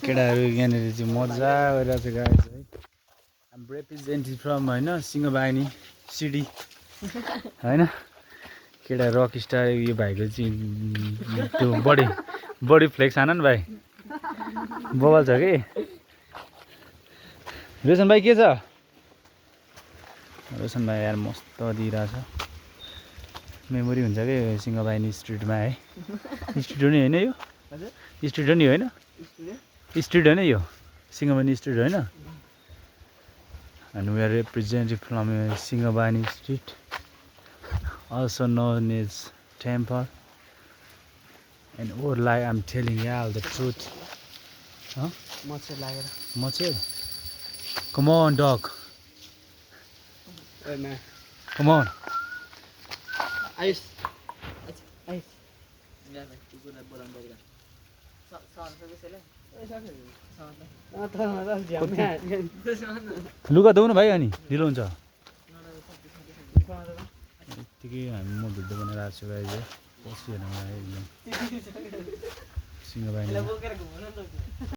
केटाहरू यहाँनिर चाहिँ मजा गरिरहेको छ गाइज है आम रिप्रेजेन्टेटिभ फ्रम होइन सिंहबाहिनी सिटी होइन केटा रक स्टार यो भाइको चाहिँ त्यो बडी फ्लेक्स हान नि भाइ बवाल छ कि रोशन भाइ के छ रोशन भाइ यार मस्त दिइरहेछ मेमोरी हुन्छ कि सिंहबाहिनी स्ट्रिटमा है स्ट्रिट हो नि होइन यो स्ट्रिट हो नि होइन स्ट्रिट होइन यो सिंहबाहिनी स्ट्रिट होइन and we are representing from Singhbani Street, also known as Temple. And or like I'm telling you all the truth. Huh? Machel? Come on, dog. Hey man. Come on. Ice. लुगा धुनु भाइ अनि ढिलो हुन्छ यत्तिकै हामी म भिडियो बनाएर आएको छु गाइज है पछि हेर्नु एकदम सिंहबाहिनी